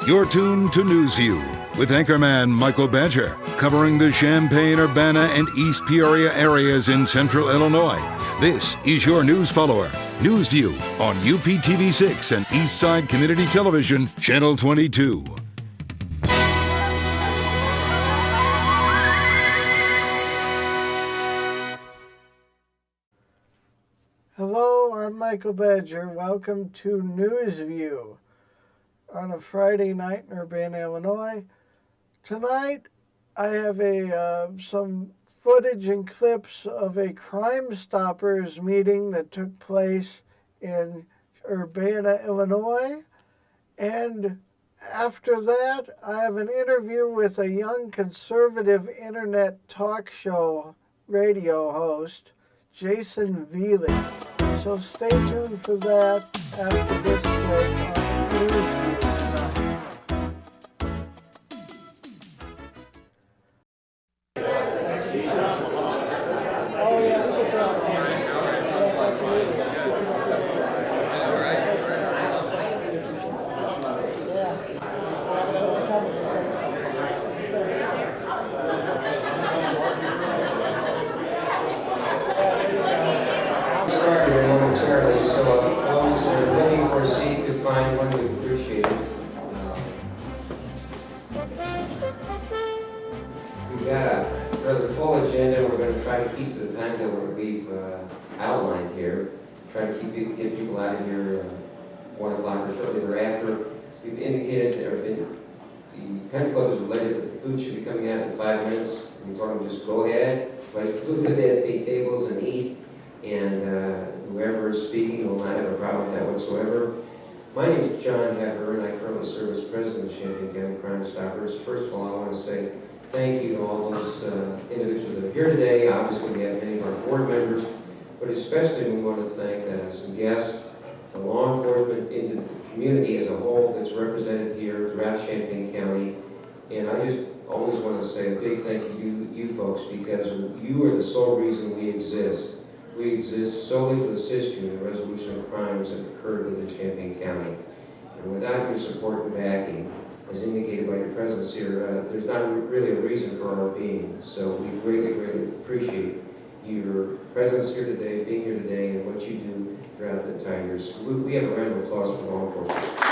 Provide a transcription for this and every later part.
You're tuned to NewsView with anchorman Michael Badger, covering the Champaign, Urbana, and East Peoria areas in central Illinois. This is your news follower, NewsView, on UPTV6 and Eastside Community Television, Channel 22. Hello, I'm Michael Badger. Welcome to NewsView on a Friday night in Urbana, Illinois. Tonight, I have some footage and clips of a Crime Stoppers meeting that took place in Urbana, Illinois. And after that, I have an interview with a young conservative internet talk show radio host, Jason Veely. So stay tuned for that after this break on NewsView tonight. Momentarily, so those that are looking for a seat to find one, we appreciate it. We've got a rather full agenda. We're going to try to keep to the time that we've outlined here. Try to get people out of here 1 o'clock or shortly thereafter. We've indicated the Country Club has related that the food should be coming out in 5 minutes. We told them just go ahead, place the food at 8 tables and eat. And whoever is speaking will not have a problem with that whatsoever. My name is John Heffer, and I currently serve as president of Champaign County Crime Stoppers. First of all, I want to say thank you to all those individuals that are here today. Obviously, we have many of our board members, but especially we want to thank some guests, the law enforcement, into the community as a whole that's represented here throughout Champaign County. And I just always want to say a big thank you to you folks, because you are the sole reason we exist. We exist solely to assist you in the resolution of crimes that occurred within Champaign County. And without your support and backing, as indicated by your presence here, there's not really a reason for our being. So we greatly, greatly appreciate your presence here today, being here today, and what you do throughout the entire year. So we have a round of applause for law enforcement.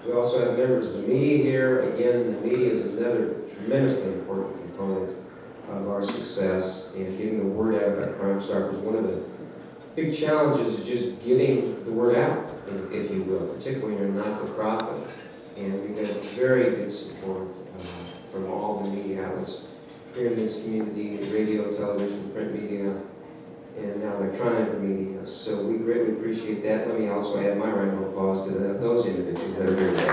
We also have members of the media here. Again, the media is another tremendously important component of our success in getting the word out about Crime Stoppers. One of the big challenges is just getting the word out, if you will, particularly when you're not-for-profit. And we've got very good support from all the media outlets here in this community, radio, television, print media, and now electronic media. So we greatly appreciate that. Let me also add my round of applause to those individuals that are here today.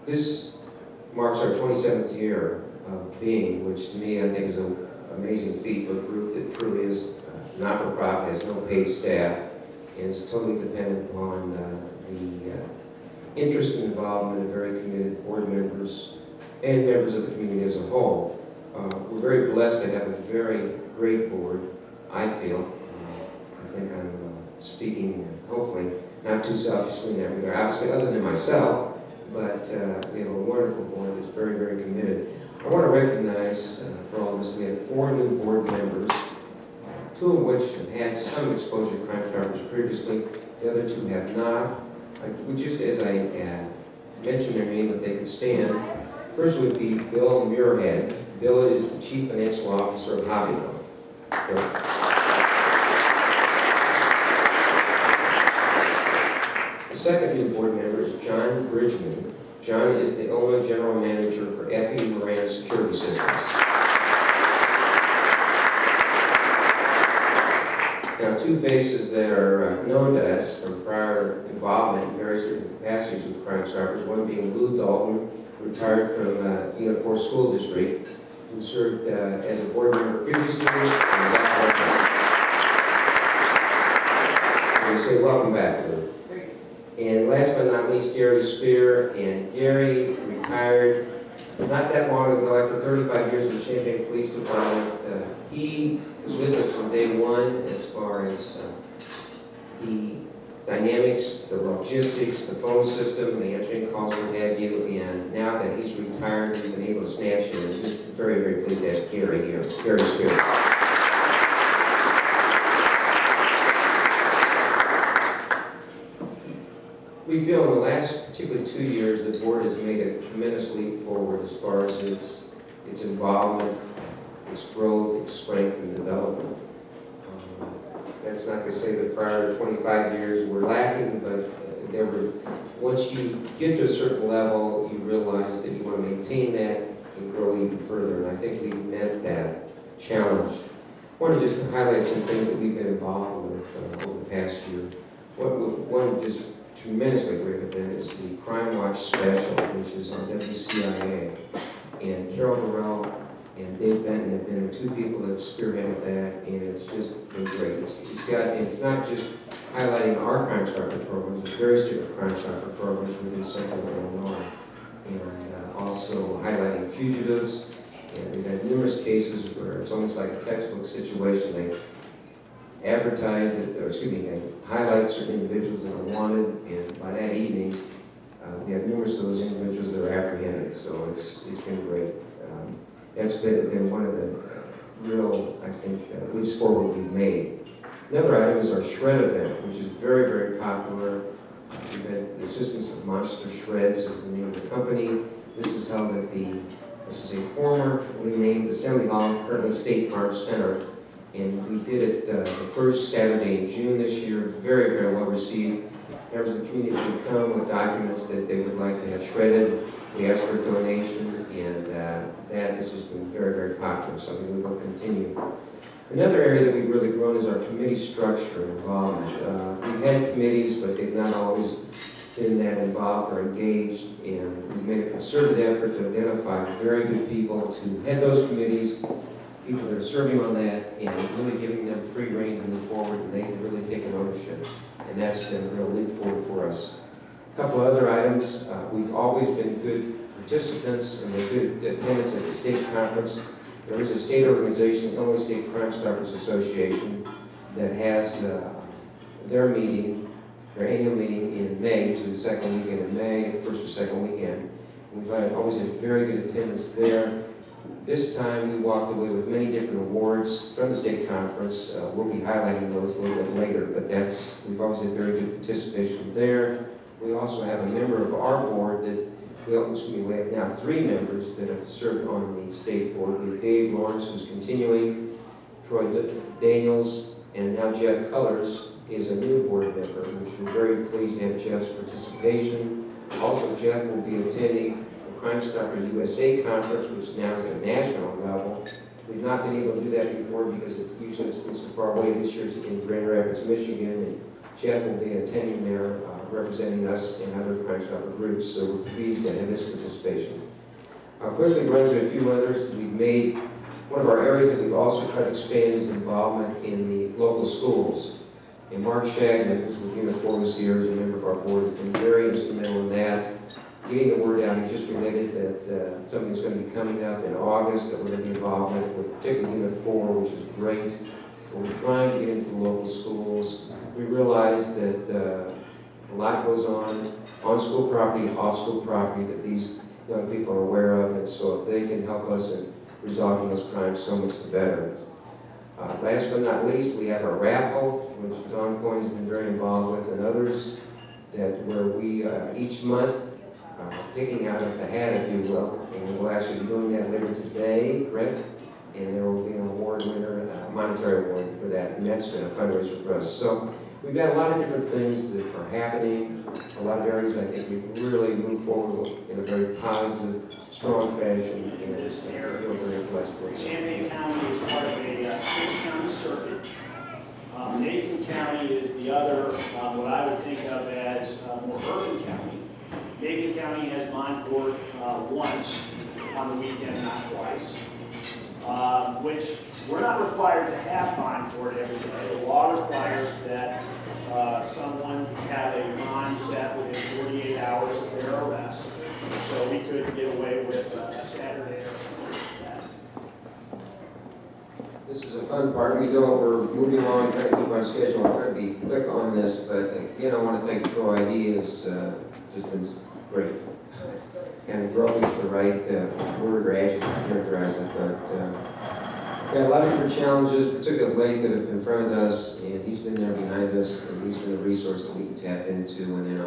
This marks our 27th year of being, which to me I think is an amazing feat for a group that truly is not-for-profit, has no paid staff, and is totally dependent upon the interest and involvement of very committed board members and members of the community as a whole. We're very blessed to have a very great board, I feel. I think I'm speaking, hopefully, not too selfishly in that regard, obviously other than myself, but we have a wonderful board that's very, very committed. I want to recognize, for all of us, we have 4 new board members, 2 of which have had some exposure to Crime Stoppers previously, the other 2 have not. Just as I mentioned their name, if they could stand. First would be Bill Muirhead. Bill is the Chief Financial Officer of Hobbyville. The second new board member is John Bridgman. John is the Illinois General Manager for F.E. Moran Security Systems. Now, 2 faces that are known to us from prior involvement in various different capacities with Crime Stoppers, one being Lou Dalton, retired from Unit 4 School District, who served as a board member previously. And we say welcome back, Lou. And last but not least, Gary Spear. And Gary retired not that long ago, after 35 years with the Champaign Police Department, he was with us from day one as far as the dynamics, the logistics, the phone system, the answering calls, what have you, and now that he's retired, we've been able to snatch him, and just very, very pleased to have Gary here. Gary Spirit. We feel in the last, particularly 2 years, the board has made a tremendous leap forward as far as its involvement, its growth, its strength, and development. That's not to say that prior to 25 years were lacking, but once you get to a certain level, you realize that you want to maintain that and grow even further, and I think we've met that challenge. I wanted just to highlight some things that we've been involved with over the past year. One just tremendously great event is the Crime Watch Special, which is on WCIA, and Carol Burrell and Dave Benton have been the two people that have spearheaded that, and it's just been great. It's not just highlighting our Crime Stopper programs, there's various different Crime Stopper programs within Central Illinois, and also highlighting fugitives. And we've had numerous cases where it's almost like a textbook situation. They advertise it, or excuse me, they highlight certain individuals that are wanted, and by that evening, we have numerous of those individuals that are apprehended. So it's been great. That's been one of the real, I think, leaps forward we've made. Another item is our Shred event, which is very, very popular. We've had the assistance of Monster Shreds is the name of the company. This is held at this is a formerly named Assembly Hall, currently State Farm Center. And we did it the first Saturday in June this year, very, very well received. Members of the community can come with documents that they would like to have shredded. We ask for a donation, and that has just been very, very popular, something we will continue. Another area that we've really grown is our committee structure and involvement. We've had committees, but they've not always been that involved or engaged, and we've made a concerted effort to identify very good people to head those committees, people that are serving on that, and really giving them free rein to move forward, and they've really taken ownership. And that's been a real leap forward for us. A couple of other items. We've always been good participants and good attendance at the state conference. There is a state organization, Illinois State Crime Stoppers Association, that has their meeting, their annual meeting in May, usually the second weekend in May, first or second weekend. We've always had very good attendance there. This time we walked away with many different awards from the state conference. We'll be highlighting those a little bit later, but we've always had very good participation there. We also have a member of our board that, we have now 3 members that have served on the state board. We have Dave Lawrence, who's continuing, Troy Daniels, and now Jeff Cullors is a new board member, which we're very pleased to have Jeff's participation. Also, Jeff will be attending Crime Stopper USA conference, which now is at a national level. We've not been able to do that before because usually it's been so far away. This year's in Grand Rapids, Michigan, and Jeff will be attending there, representing us and other Crime Stopper groups, so we're pleased to have his participation. I'll quickly run through a few others. We've made, one of our areas that we've also tried to expand is involvement in the local schools. And Mark Shagman, who's with Uniforms here, as a member of our board, has been very instrumental in that. Getting the word out, he just related that something's going to be coming up in August that we're going to be involved with particularly Unit 4, which is great. But we're trying to get into the local schools. We realize that a lot goes on school property, off school property that these young people are aware of, and so if they can help us in resolving those crimes, so much the better. Last but not least, we have our raffle, which Don Coyne has been very involved with, and others, where we each month picking out of the hat, if you will, and we'll actually be doing that later today, correct? And there will be an award winner, a monetary award for that, and that's been a fundraiser for us. So we've got a lot of different things that are happening, a lot of areas I think we've really moved forward in a very positive, strong fashion, and it's very blessed. Champaign County is part of a 6-county circuit. Macon County is the other, what I would think of as more urban county. Macon County has bond court once on the weekend, not twice, which we're not required to have bond court every day. The law requires that someone have a bond set within 48 hours of their arrest. So we could get away with a This is a fun part. We're moving along, trying to keep our schedule. I'll try to be quick on this, but again, I want to thank Troy. He has just been great. And groping is the right word or adjective to characterize it, but got a lot of different challenges, particularly of late, that have confronted us, and he's been there behind us, and he's been a resource that we can tap into, and then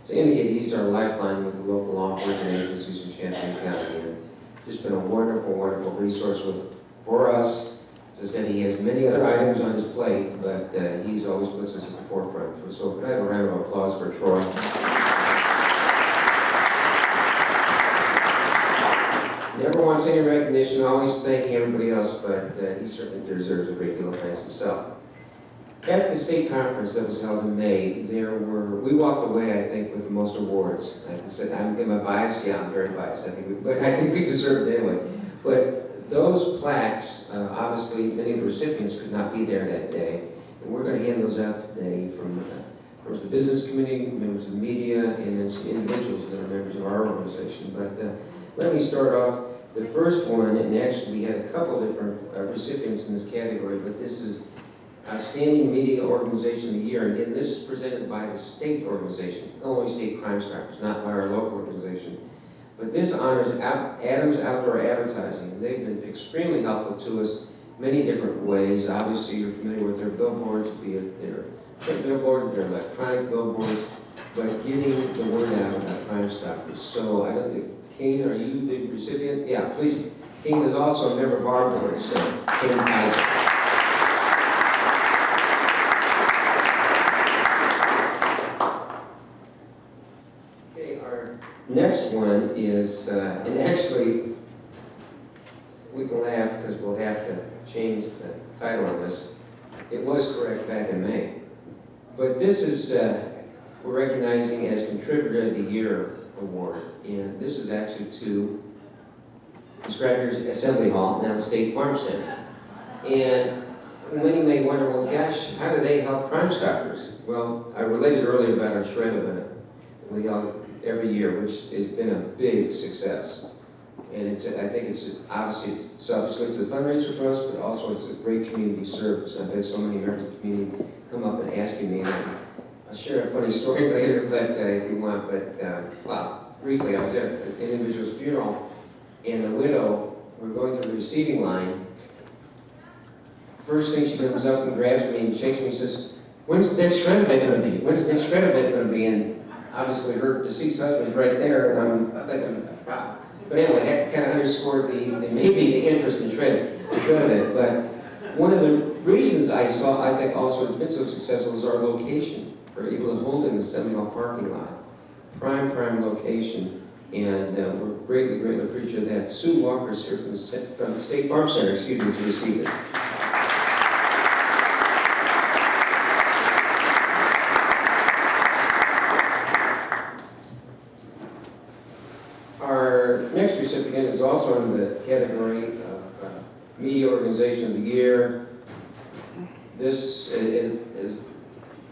to indicate he's our lifeline with the local law enforcement agencies in Champaign County, and just been a wonderful, wonderful resource for us. As I said, he has many other items on his plate, but he's always puts us at the forefront. So could I have a round of applause for Troy? Never wants any recognition, always thanking everybody else, but he certainly deserves a great deal of thanks himself. At the state conference that was held in May, we walked away, I think, with the most awards. Like I said, am I biased? Yeah, I'm very biased. But I think we deserve it anyway. But those plaques, obviously, many of the recipients could not be there that day. And we're going to hand those out today from the business community, members of the media, and then some individuals that are members of our organization. But let me start off. The first one, and actually we had a couple different recipients in this category, but this is Outstanding Media Organization of the Year. And again, this is presented by the state organization, Illinois State Crime Stoppers, not by our local organization. But this honors Adams Outdoor Advertising, and they've been extremely helpful to us many different ways. Obviously, you're familiar with their billboards, be it their print billboard, their electronic billboards, but getting the word out about Crime Stoppers. So I don't think, Kane, are you the recipient? Yeah, please. Kane is also a member of our board, so Kane Kaiser. Okay, our next one is, and actually, we can laugh because we'll have to change the title of this. It was correct back in May. But this is, we're recognizing as Contributor of the Year Award. And this is actually to Scribner's Assembly Hall, now the State Farm Center. And many may wonder, well, gosh, how do they help Crime Stoppers? Well, I related earlier about our shred event we held every year, which has been a big success. And I think obviously it's selfishly, it's a fundraiser for us, but also it's a great community service. I've had so many members of the community come up and asking me, and I'll share a funny story later, but if you want, well, briefly, I was at an individual's funeral, and the widow, we're going through the receiving line. First thing she comes up and grabs me and shakes me and says, "When's the next shred event going to be? When's the next shred event going to be?" And obviously her deceased husband's right there, and I'm thinking, wow. But anyway, that kind of underscored maybe the interest in shred event. But one of the reasons I think also it's been so successful is our location. We're able to hold in the Seminole parking lot. Prime location, and we're greatly appreciative of that. Sue Walker's here from the State Farm Center, to receive this. Our next recipient is also in the category of Media Organization of the Year. This is,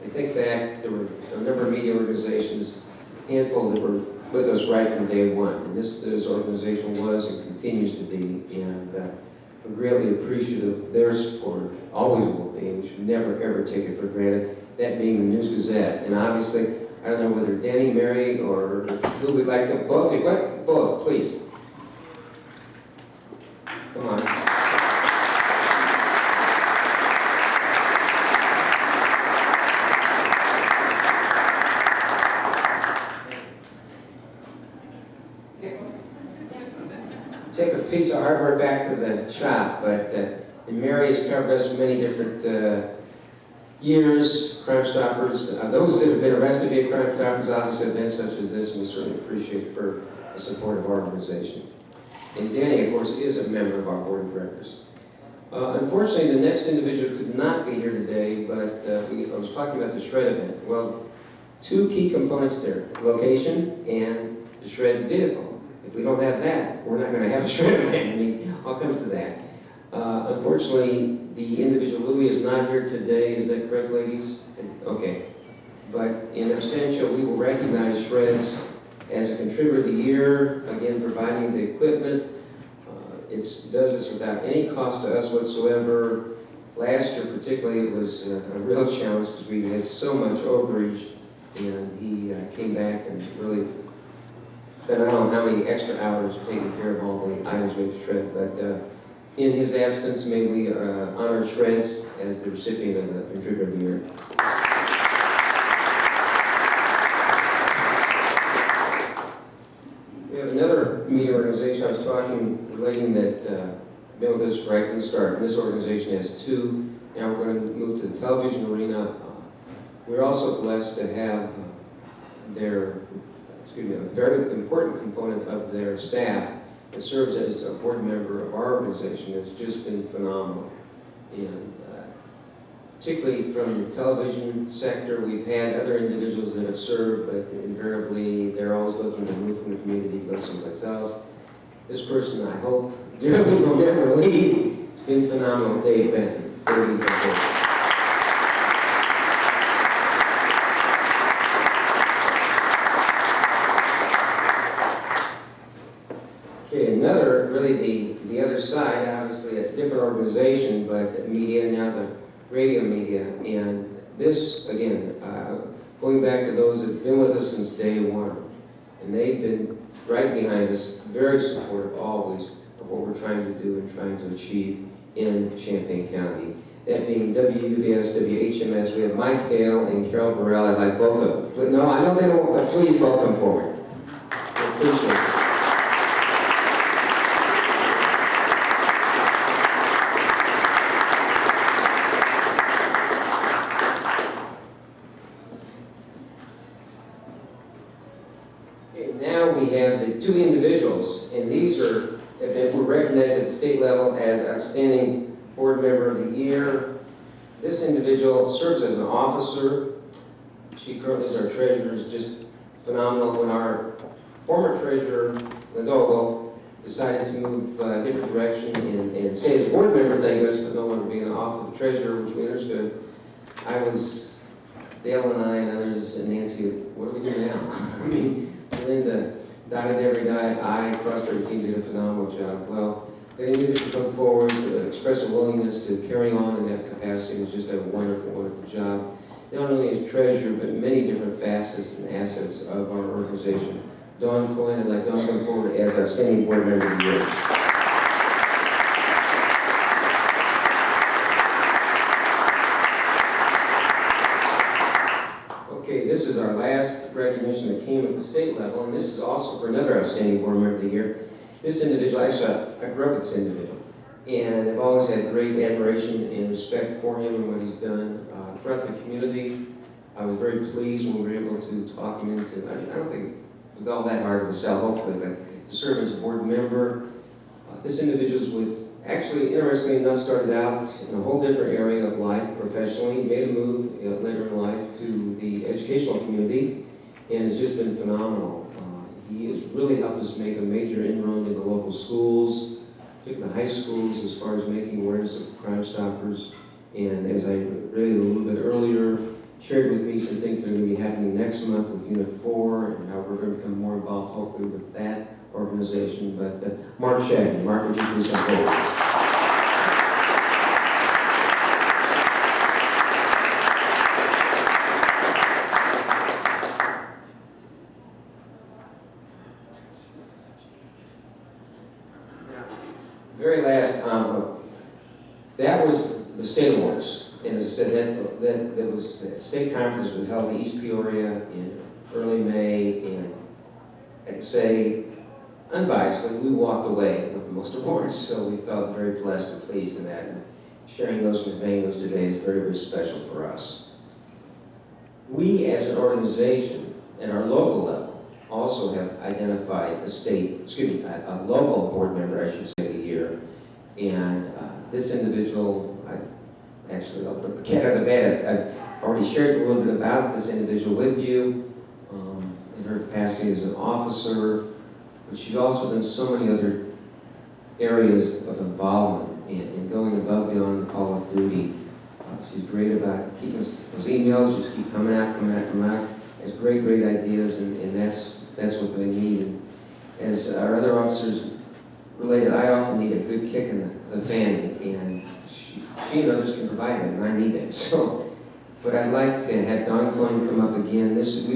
I think back, there were a number of media organizations, a handful that were with us right from day one. And this organization was and continues to be, and we're greatly appreciative of their support, always will be, and we should never ever take it for granted, that being the News Gazette. And obviously, I don't know whether Danny, Mary, or who would like to, both, please. Come on. Take a piece of hardware back to the shop, but Mary has covered us many different years, Crime Stoppers. Those that have been arrested via Crime Stoppers obviously events such as this, and we certainly appreciate her the support of our organization. And Danny, of course, is a member of our board of directors. Unfortunately, the next individual could not be here today, but I was talking about the shred event. Well, two key components there, location and the shred vehicle. If we don't have that, we're not going to have a shred event. I mean, I'll come to that. Unfortunately, the individual Louis is not here today. Is that correct, ladies? Okay. But in absentia, we will recognize Shreds as a Contributor of the Year, again, providing the equipment, it does this without any cost to us whatsoever. Last year particularly, it was a real challenge because we had so much overreach, and he came back and really spent I don't know how many extra hours taking care of all the items we had to shred. But in his absence, may we honor Shreds as the recipient of the Contributor of the Year. We have another media organization I was talking, relating that been with us right from the start. And this organization has two. Now we're going to move to the television arena. We're also blessed to have a very important component of their staff that serves as a board member of our organization. It's just been phenomenal. And particularly from the television sector, we've had other individuals that have served, but invariably they're always looking to move from the community, go someplace else. This person, I hope, dearly will never leave. It's been phenomenal. Dave Benton. Okay, another, really the other side, obviously a different organization, but media, now the radio media. And this, again, going back to those that have been with us since day one, and they've been right behind us, very supportive always of what we're trying to do and trying to achieve in Champaign County. That being WUBS, WHMS, we have Mike Hale and Carol Burrell. I'd like both of them. But no, I know they don't, but please both come forward. I appreciate it. Okay, now we have the two individuals, and these were recognized at the state level as Outstanding Board Member of the Year. This individual serves as an officer. She currently is our treasurer, is just phenomenal. When our former treasurer, Ladogo, decided to move a different direction and stay as a board member, thank goodness, but no longer being an office of treasurer, which we understood, Dale and I and others, and Nancy, what do we do now? I mean, Linda dotted every I crossed every team, did a phenomenal job. Well, the individual come forward to express a willingness to carry on in that capacity was just a wonderful, wonderful job. Not only as treasurer, but many different facets and assets of our organization. Dawn Cohen, I'd like Dawn to come forward as Outstanding Board Member of the Year. Okay, this is our last recognition that came at the state level, and this is also for another Outstanding Board Member of the Year. This individual, actually, I grew up with this individual, and I've always had great admiration and respect for him and what he's done throughout the community. I was very pleased when we were able to talk him into, I don't think it was all that hard of a sell, hopefully, but to serve as a board member. This individual is with, actually, interestingly enough, started out in a whole different area of life professionally, made a move later in life to the educational community, and has just been phenomenal. He has really helped us make a major inroad in the local schools, particularly the high schools, as far as making awareness of Crime Stoppers. And as I read a little bit earlier, shared with me some things that are going to be happening next month with Unit 4 and how we're going to become more involved, hopefully, with that organization. But Mark Shaggy, Mark, would you please come forward? Very last envelope. That was the state awards. And as I said, that was a state conference was held in East Peoria in early May, and I can say, unbiasedly, we walked away with the most awards, so we felt very blessed and pleased in that. And sharing those and conveying those today is very, very special for us. We, as an organization, at our local level, also have identified a local board member, I should say, of the year. And this individual, I'll put the cat out of the bag. I've already shared a little bit about this individual with you in her capacity as an officer, but she's also done so many other areas of involvement in going above and beyond the call of duty. She's great about keeping those emails, just keep coming out. Has great ideas, and that's what we need. And as our other officers related, I often need a good kick in the fan, and she and others can provide it, and I need it. So, but I'd like to have Don Coyne come up again. This was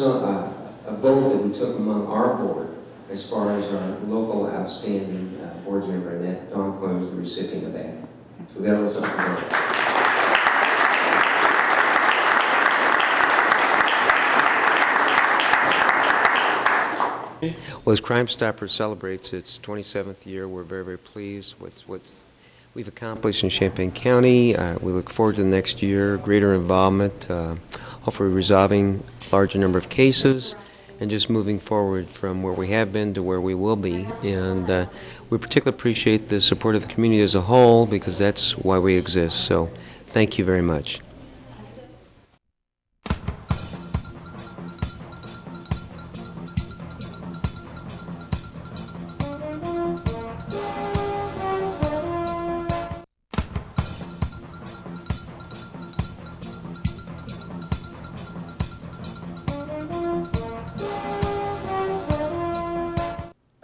a vote that we took among our board as far as our local outstanding board member, and that Don Coyne was the recipient of that. So we got a little something to vote. Well, as Crime Stoppers celebrates its 27th year, we're very, very pleased with what we've accomplished in Champaign County. We look forward to the next year, greater involvement, hopefully resolving a larger number of cases, and just moving forward from where we have been to where we will be. And we particularly appreciate the support of the community as a whole, because that's why we exist. So thank you very much.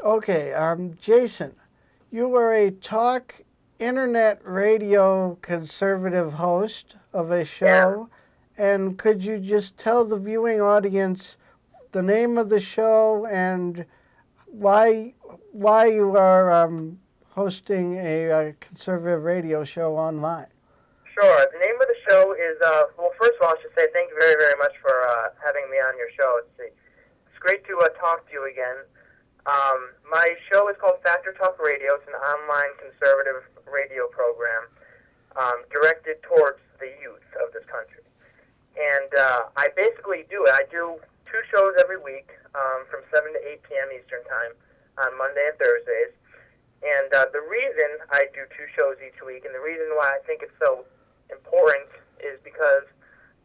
Okay, Jason, you were a talk internet radio conservative host of a show, and could you just tell the viewing audience the name of the show and why you are hosting a conservative radio show online? Sure. The name of the show is, well, first of all, I should say thank you very, very much for having me on your show. It's great to talk to you again. My show is called Factor Talk Radio. It's an online conservative radio program directed towards the youth of this country. And I basically do it. I do 2 shows every week from 7 to 8 p.m. Eastern Time on Monday and Thursdays. And the reason I do 2 shows each week, and the reason why I think it's so important, is because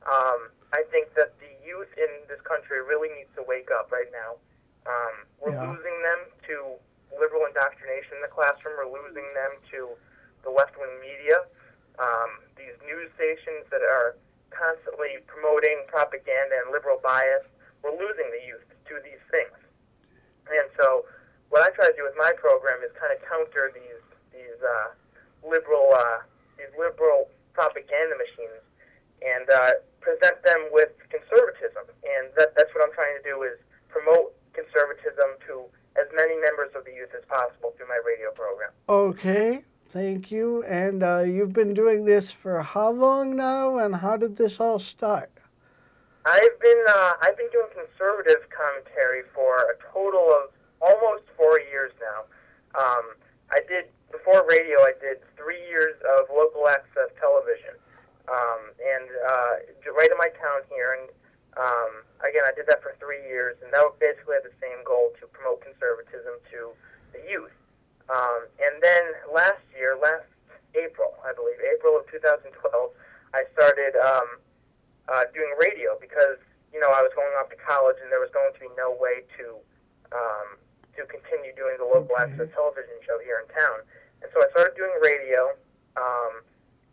I think that the youth in this country really needs to wake up right now. We're losing them to liberal indoctrination in the classroom. We're losing them to the left-wing media, these news stations that are constantly promoting propaganda and liberal bias. We're losing the youth to these things. And so what I try to do with my program is kind of counter these liberal propaganda machines and present them with conservatism. And that's what I'm trying to do, is promote conservatism to as many members of the youth as possible through my radio program. Okay, thank you. And you've been doing this for how long now, and how did this all start? I've been doing conservative commentary for a total of almost 4 years now. Before radio, I did 3 years of local access television, and right in my town here. And again, I did that for 3 years, and that basically had the same goal, to promote conservatism to the youth. And then last April, I believe, April of 2012, I started doing radio because, I was going off to college and there was going to be no way to continue doing the local access television show here in town. And so I started doing radio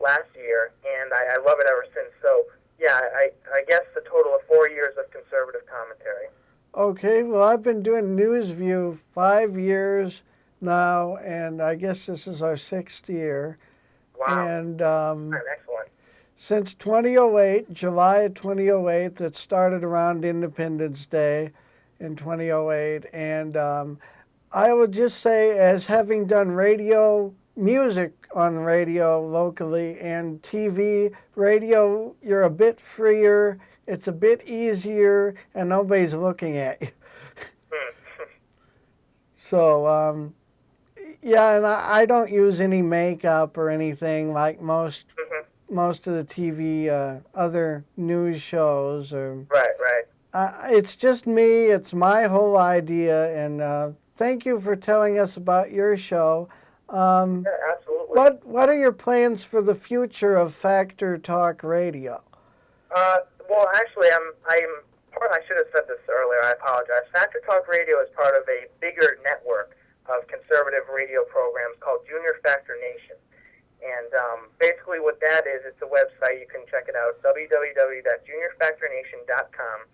last year, and I love it ever since. So, yeah, I guess a total of 4 years of conservative commentary. Okay, well, I've been doing NewsView 5 years now, and I guess this is our 6th year. Wow. And Excellent. since 2008, July of 2008, that started around Independence Day in 2008. And I would just say, as having done music on radio locally and TV, radio, you're a bit freer, it's a bit easier, and nobody's looking at you. So, yeah, and I don't use any makeup or anything like most of the TV, other news shows. Right. It's just me, it's my whole idea, and thank you for telling us about your show. Yeah, absolutely. What are your plans for the future of Factor Talk Radio? Well, actually, I should have said this earlier. I apologize. Factor Talk Radio is part of a bigger network of conservative radio programs called Junior Factor Nation. And basically what that is, it's a website. You can check it out, www.juniorfactornation.com.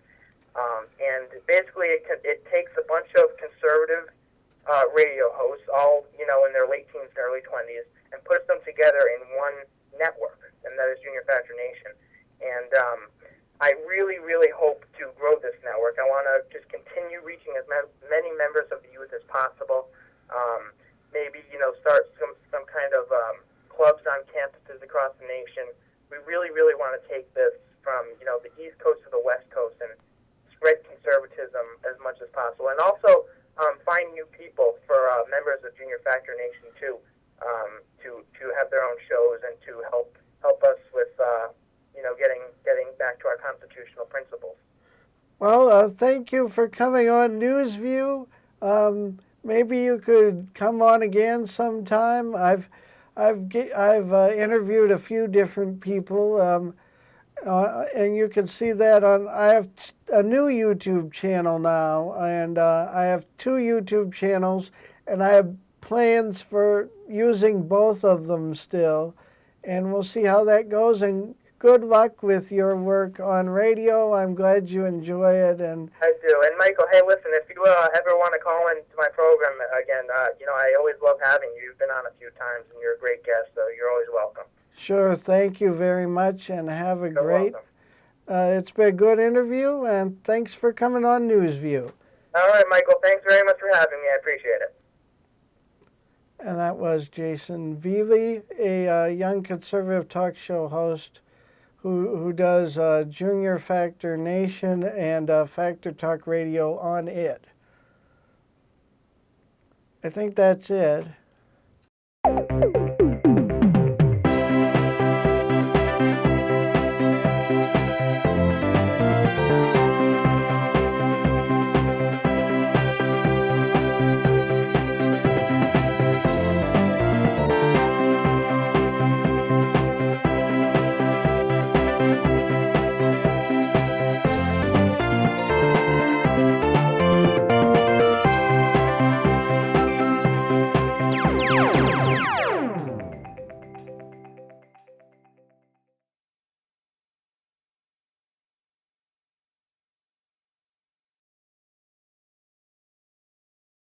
And basically it takes a bunch of conservative radio hosts, all, in their late teens and early 20s, and puts them together in one network, and that is Junior Factor Nation. And I really, really hope to grow this network. I want to just continue reaching as many members of the youth as possible. Maybe, start some kind of clubs on campuses across the nation. We really, really want to take this from, the East Coast to the West Coast and spread conservatism as much as possible. And also find new people for members of Junior Factor Nation, too, to have their own shows and to help us with, getting back to our constitutional principles. Well, thank you for coming on Newsview. Maybe you could come on again sometime. I've interviewed a few different people, and you can see that on. I have a new YouTube channel now, and I have 2 YouTube channels, and I have plans for using both of them still, and we'll see how that goes. And good luck with your work on radio. I'm glad you enjoy it. And I do. And Michael, hey, listen, if you ever want to call into my program again, I always love having you. You've been on a few times, and you're a great guest, so you're always welcome. Sure. Thank you very much, and have a You're great. It's been a good interview, and thanks for coming on Newsview. All right, Michael. Thanks very much for having me. I appreciate it. And that was Jason Veely, a young conservative talk show host who does Junior Factor Nation and Factor Talk Radio on it. I think that's it.